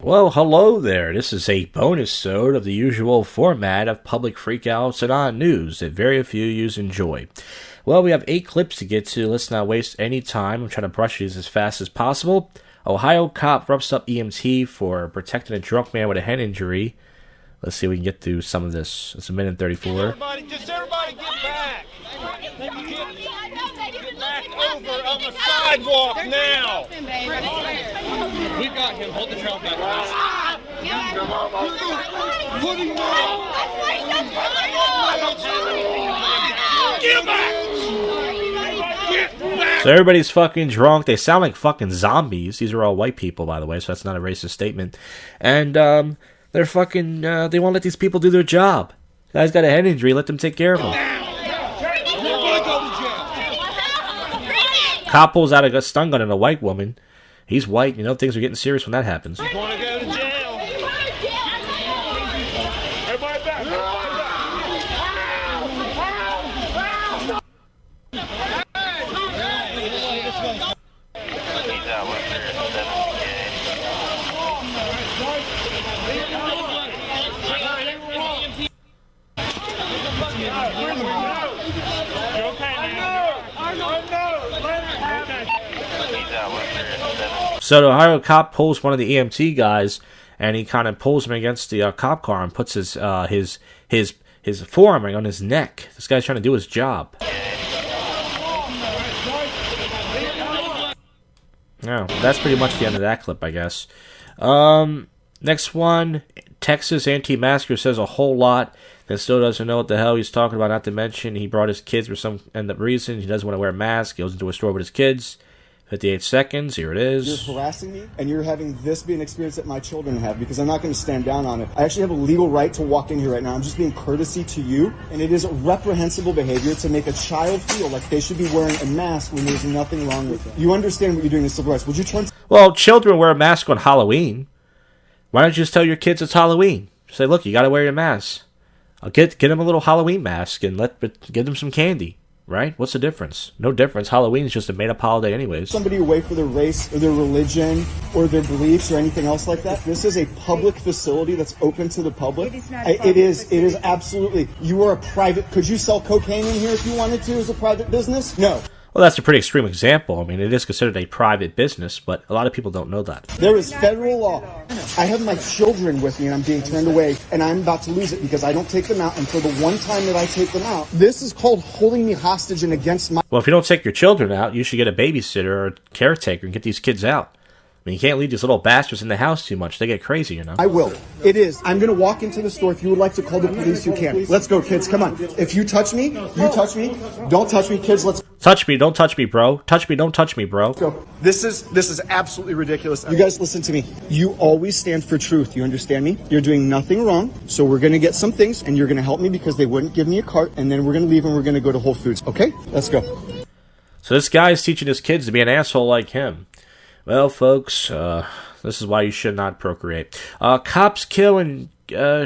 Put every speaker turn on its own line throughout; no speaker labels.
Well, hello there. This is a bonusode of the usual format of public freakouts and odd news that very few use enjoy. Well, we have 8 clips to get to. Let's not waste any time. I'm trying to brush these as fast as possible. Ohio cop roughs up EMT for protecting a drunk man with a head injury. Let's see if we can get through some of this. It's a minute 34.
Everybody get back. Get back over on the sidewalk now. We got him. Hold the trail back. Put him down. Get back.
So everybody's fucking drunk. They sound like fucking zombies. These are all white people, by the way, so that's not a racist statement. And they're fucking, they won't let these people do their job. Guy's got a head injury, let them take care of him. Cop pulls out a stun gun on a white woman. He's white, things are getting serious when that happens.
You want to go to jail? Everybody back.
So the Ohio cop pulls one of the EMT guys, and he kind of pulls him against the cop car and puts his forearm on his neck. This guy's trying to do his job. No, that's pretty much the end of that clip, I guess. Next one, Texas anti-masker says a whole lot and still doesn't know what the hell he's talking about. Not to mention, he brought his kids for some reason. He doesn't want to wear a mask. He goes into a store with his kids. 58 seconds, here it is.
You're harassing me, and you're having this be an experience that my children have, because I'm not going to stand down on it. I actually have a legal right to walk in here right now. I'm just being courtesy to you, and it is reprehensible behavior to make a child feel like they should be wearing a mask when there's nothing wrong with it. You understand what you're doing to civil rights. Would you turn...
Well, children wear a mask on Halloween. Why don't you just tell your kids it's Halloween? Say, look, you got to wear your mask. I'll get them a little Halloween mask and give them some candy. Right? What's the difference? No difference. Halloween is just a made-up holiday anyways.
Somebody away for their race or their religion or their beliefs or anything else like that. This is a public facility that's open to the public. It is absolutely. You are a private... Could you sell cocaine in here if you wanted to as a private business? No.
Well, that's a pretty extreme example. I mean, it is considered a private business, but a lot of people don't know that.
There is federal law. I have my children with me, and I'm being turned away, and I'm about to lose it because I don't take them out. And for the one time that I take them out, this is called holding me hostage and against my...
Well, if you don't take your children out, you should get a babysitter or a caretaker and get these kids out. I mean, you can't leave these little bastards in the house too much. They get crazy,
I will. It is. I'm going to walk into the store. If you would like to call the police, you can. Let's go, kids. Come on. If you touch me, you touch me. Don't touch me, kids. Let's...
Touch me. Don't touch me, bro. Touch me. Don't touch me, bro.
Go. This is absolutely ridiculous. You guys listen to me. You always stand for truth. You understand me? You're doing nothing wrong. So we're going to get some things, and you're going to help me because they wouldn't give me a cart, and then we're going to leave, and we're going to go to Whole Foods. Okay? Let's go.
So this guy is teaching his kids to be an asshole like him. Well, folks, this is why you should not procreate. Cops kill and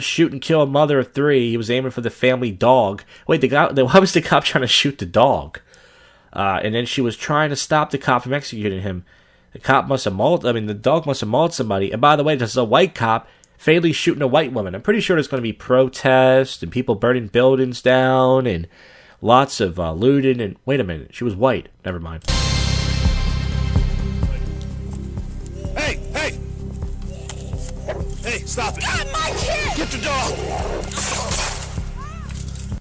shoot and kill a mother of 3. He was aiming for the family dog. Wait, why was the cop trying to shoot the dog? And then she was trying to stop the cop from executing him. The dog must have mauled somebody. And by the way, this is a white cop fatally shooting a white woman. I'm pretty sure there's going to be protests and people burning buildings down and lots of looting. And wait a minute, she was white. Never mind.
Hey, stop it. God, my kid! Get your dog!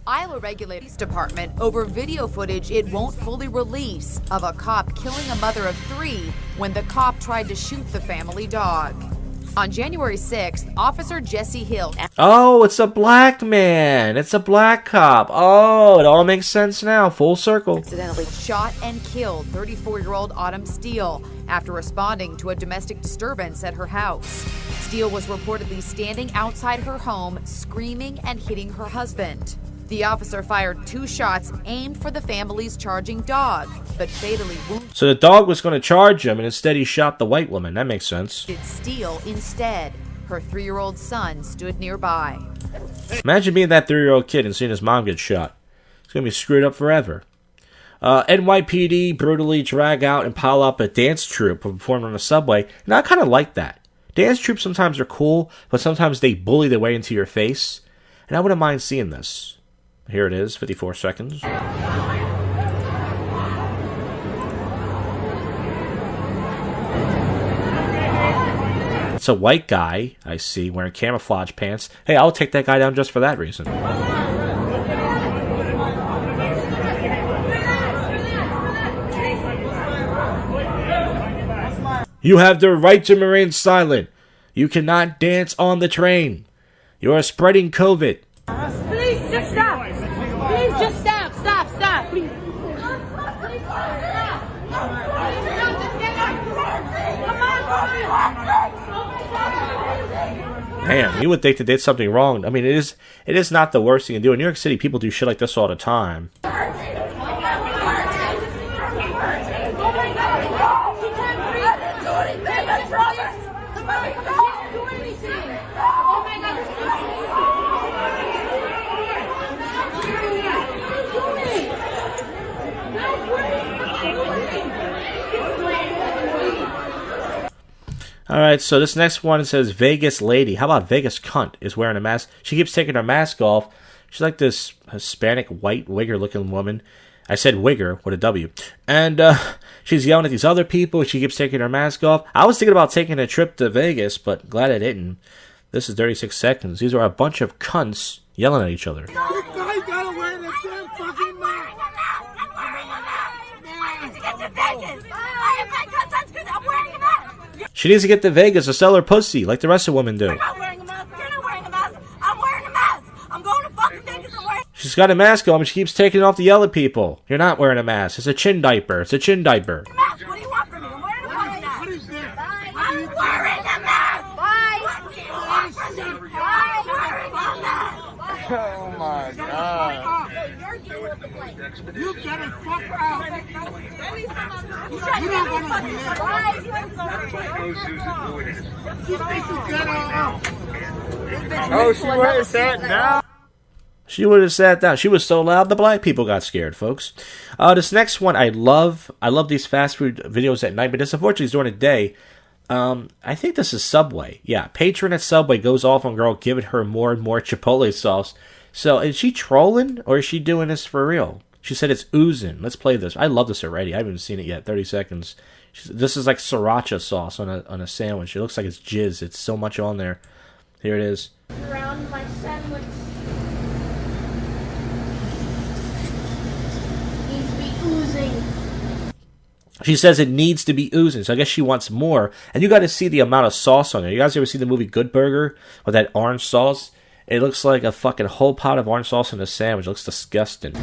Iowa Regulations Department over video footage it won't fully release of a cop killing a mother of 3 when the cop tried to shoot the family dog. On January 6th, Officer Jesse Hill...
Oh, it's a black man. It's a black cop. Oh, it all makes sense now. Full circle.
...accidentally shot and killed 34-year-old Autumn Steele after responding to a domestic disturbance at her house. Steele was reportedly standing outside her home, screaming and hitting her husband. The officer fired 2 shots aimed for the family's charging dog, but fatally wounded.
So the dog was going to charge him, and instead he shot the white woman. That makes sense.
Steele instead. Her 3-year-old son stood nearby.
Imagine being that 3-year-old kid and seeing his mom get shot. It's going to be screwed up forever. NYPD brutally drag out and pile up a dance troupe performing on the subway. And I kind of like that. Dance troupes sometimes are cool, but sometimes they bully their way into your face. And I wouldn't mind seeing this. Here it is, 54 seconds. It's a white guy, I see, wearing camouflage pants. Hey, I'll take that guy down just for that reason. You have the right to remain silent. You cannot dance on the train. You are spreading COVID.
Please just stop. Please just stop. Stop. Please.
Man, you would think that they did something wrong. I mean, it is not the worst thing to do. In New York City, people do shit like this all the time. Alright, so this next one says Vegas lady. How about Vegas cunt is wearing a mask? She keeps taking her mask off. She's like this Hispanic white wigger looking woman. I said wigger with a W. And she's yelling at these other people. She keeps taking her mask off. I was thinking about taking a trip to Vegas, but glad I didn't. This is 36 seconds. These are a bunch of cunts yelling at each other. She needs to get to Vegas to sell her pussy like the rest of women do.
I'm not wearing a mask. You're not wearing a mask. I'm wearing a mask. I'm going to fucking Vegas and wearing.
She's got a mask on, but she keeps taking it off to yell at people. You're not wearing a mask. It's a chin diaper. It's a chin diaper.
What do you want from me? I'm wearing a mask. What is this? I'm wearing a mask. Bye. What do you want from me? I'm wearing a mask.
Oh my God.
You're dealing with the plane.
You get it fuck out.
You don't want to be there.
You think you get out.
Oh, she would have sat down.
She would have sat down. She was so loud, the black people got scared, folks. This next one I love. I love these fast food videos at night, but this unfortunately is during the day. I think this is Subway. Yeah, patron at Subway goes off on girl giving her more and more Chipotle sauce. So is she trolling or is she doing this for real? She said it's oozing. Let's play this. I love this already. I haven't seen it yet. 30 seconds. This is like sriracha sauce on a sandwich. It looks like it's jizz. It's so much on there. Here it is.
Around my sandwich. Needs to be oozing.
She says it needs to be oozing, so I guess she wants more. And you got to see the amount of sauce on there. You guys ever see the movie Good Burger with that orange sauce? It looks like a fucking whole pot of orange sauce in a sandwich. It looks disgusting.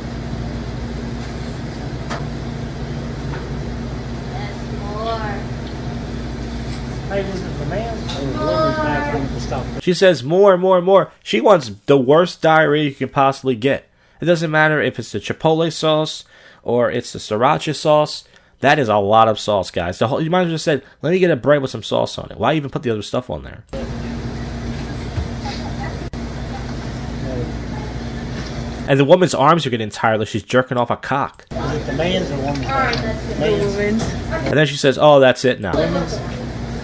She says more. She wants the worst diarrhea you can possibly get. It doesn't matter if it's the Chipotle sauce or it's the sriracha sauce. That is a lot of sauce, guys. You might as well just said, let me get a bread with some sauce on it. Why even put the other stuff on there? And the woman's arms are getting tired. She's jerking off a cock.
Is it the man's or woman's?
And then she says, "Oh, that's it now."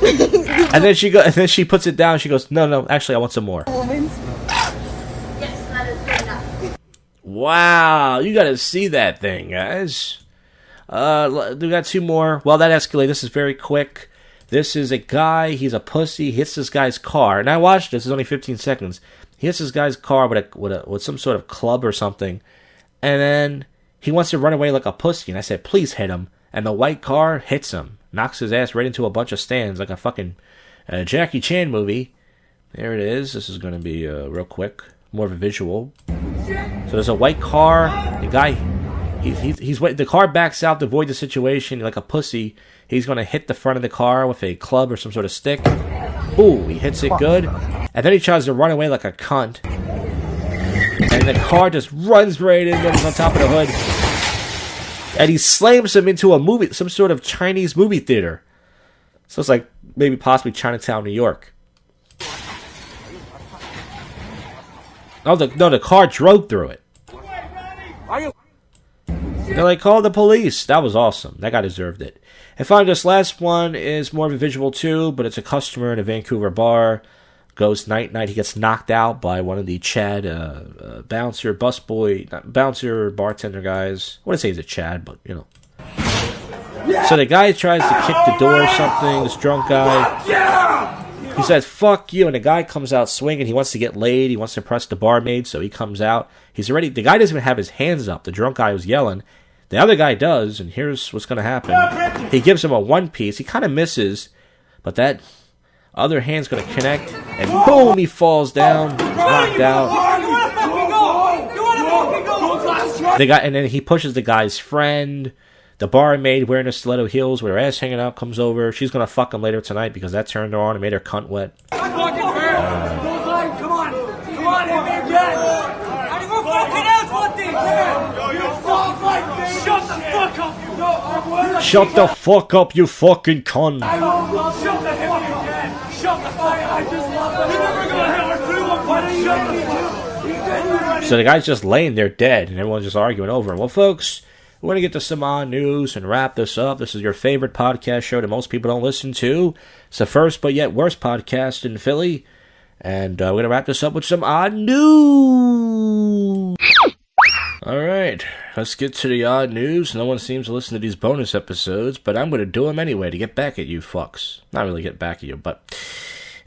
and then she puts it down. She goes, "No, actually, I want some more."
Yes, that is good enough.
Wow, you got to see that thing, guys. We got two more. Well, that escalated. This is very quick. This is a guy. He's a pussy. He hits this guy's car, and I watched this. It's only 15 seconds. He hits this guy's car with some sort of club or something, and then he wants to run away like a pussy. And I said, "Please hit him." And the white car hits him, knocks his ass right into a bunch of stands like a fucking Jackie Chan movie. There it is. This is going to be real quick, more of a visual. So there's a white car. The guy, the car backs out to avoid the situation like a pussy. He's going to hit the front of the car with a club or some sort of stick. Ooh, he hits it good. And then he tries to run away like a cunt. And the car just runs right into him on top of the hood. And he slams him into a movie, some sort of Chinese movie theater. So it's like maybe possibly Chinatown, New York. Oh, the car drove through it. They're like, call the police. That was awesome. That guy deserved it. And finally, this last one is more of a visual too, but it's a customer in a Vancouver bar. Goes night-night. He gets knocked out by one of the Chad bouncer, bartender guys. I wouldn't say he's a Chad, but, you know. So the guy tries to kick the door or something, this drunk guy. He says, fuck you, and the guy comes out swinging. He wants to get laid. He wants to impress the barmaid, so he comes out. The guy doesn't even have his hands up. The drunk guy was yelling. The other guy does, and here's what's going to happen. He gives him a one-piece. He kind of misses, but that other hand's going to connect, and boom, he falls down. He's knocked out. And then he pushes the guy's friend. The barmaid wearing her stiletto heels with her ass hanging out comes over. She's going to fuck him later tonight because that turned her on and made her cunt wet.
Come on, hit me again. I didn't fucking ask what they did. Shut the fuck up.
Shut the fuck up, you fucking cunt.
Shut the fuck up. Shut the fuck up. I just love it. You're never going to have our 3-1-1. Shut the fuck up.
So the guy's just laying there dead and everyone's just arguing over him. Well, folks, we're going to get to some odd news and wrap this up. This is your favorite podcast show that most people don't listen to. It's the first but yet worst podcast in Philly. And we're going to wrap this up with some odd news. Alright, let's get to the odd news. No one seems to listen to these bonus episodes, but I'm going to do them anyway to get back at you fucks. Not really get back at you, but...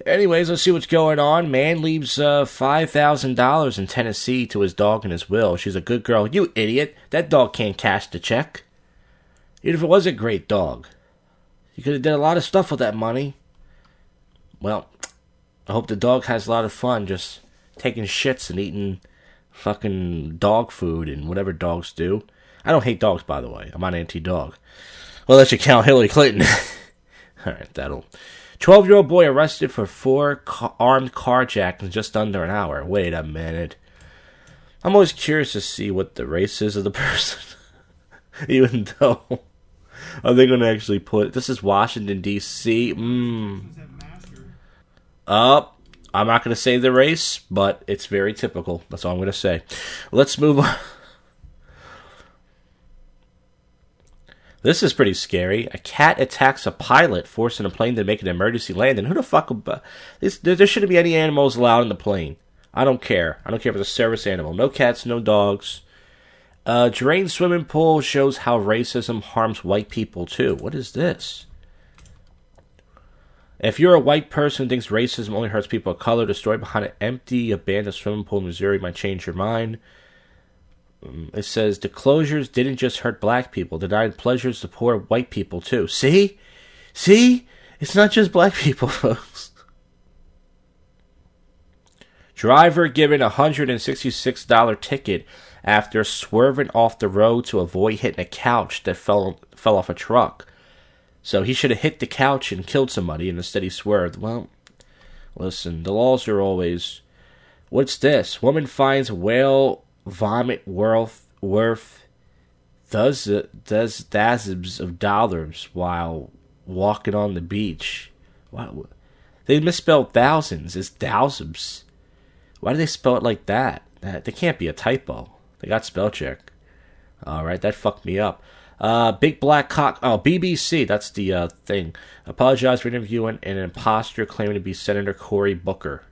Anyways, let's see what's going on. Man leaves $5,000 in Tennessee to his dog and his will. She's a good girl. You idiot. That dog can't cash the check. Even if it was a great dog. You could have done a lot of stuff with that money. Well, I hope the dog has a lot of fun just taking shits and eating fucking dog food and whatever dogs do. I don't hate dogs, by the way. I'm not anti-dog. Well, that should count Hillary Clinton. Alright, that'll... 12-year-old boy arrested for 4 armed carjackings in just under an hour. Wait a minute. I'm always curious to see what the race is of the person. Even though... Are they going to actually put... This is Washington, D.C. I'm not going to say the race, but it's very typical. That's all I'm going to say. Let's move on. This is pretty scary. A cat attacks a pilot, forcing a plane to make an emergency landing. Who the fuck... There shouldn't be any animals allowed in the plane. I don't care. I don't care if it's a service animal. No cats, no dogs. Drained swimming pool shows how racism harms white people, too. What is this? If you're a white person who thinks racism only hurts people of color, the story behind an empty, abandoned swimming pool in Missouri might change your mind. It says, the closures didn't just hurt black people, denied pleasures to poor white people, too. See? See? It's not just black people, folks. Driver given a $166 ticket after swerving off the road to avoid hitting a couch that fell off a truck. So he should have hit the couch and killed somebody, and instead he swerved. Well, listen, the laws are always... What's this? Woman finds whale vomit worth dozens of dollars while walking on the beach. Wow. They misspelled thousands. It's thousands. Why do they spell it like that? They can't be a typo. They got spell check. Alright, that fucked me up. Big black cock... Oh, BBC, that's the thing. Apologize for interviewing an imposter claiming to be Senator Cory Booker.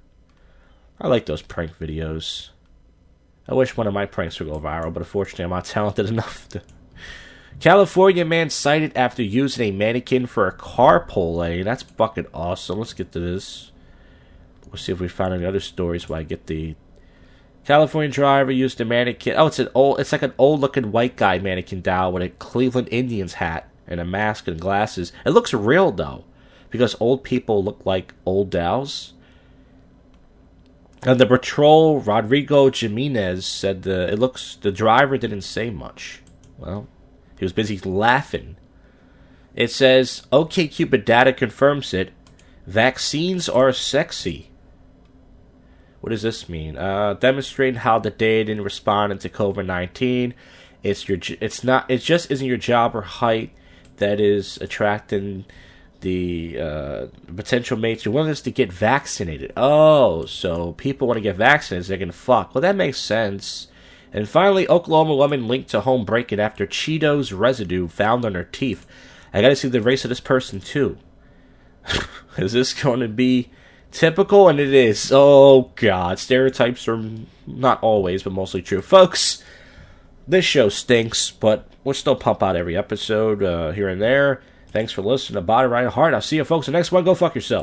I like those prank videos. I wish one of my pranks would go viral, but unfortunately I'm not talented enough to... California man cited after using a mannequin for a carpool lane. That's fucking awesome. Let's get to this. We'll see if we find any other stories while I get the... California driver used a mannequin... Oh, it's like an old-looking white guy mannequin doll with a Cleveland Indians hat and a mask and glasses. It looks real, though, because old people look like old dolls. And the patrol, Rodrigo Jimenez, said the driver didn't say much. Well, he was busy laughing. It says, OkCupid data confirms it. Vaccines are sexy. What does this mean? Demonstrating how the data in responding to COVID-19. It just isn't your job or height that is attracting the potential mates. Your willingness to get vaccinated. Oh, so people want to get vaccinated, they can fuck. Well, that makes sense. And finally, Oklahoma woman linked to home break-in after Cheetos residue found on her teeth. I gotta see the race of this person, too. Is this going to be typical? And it is. Oh, God. Stereotypes are not always, but mostly true. Folks, this show stinks, but we'll still pump out every episode here and there. Thanks for listening to Body Right Heart. I'll see you folks in the next one. Go fuck yourself.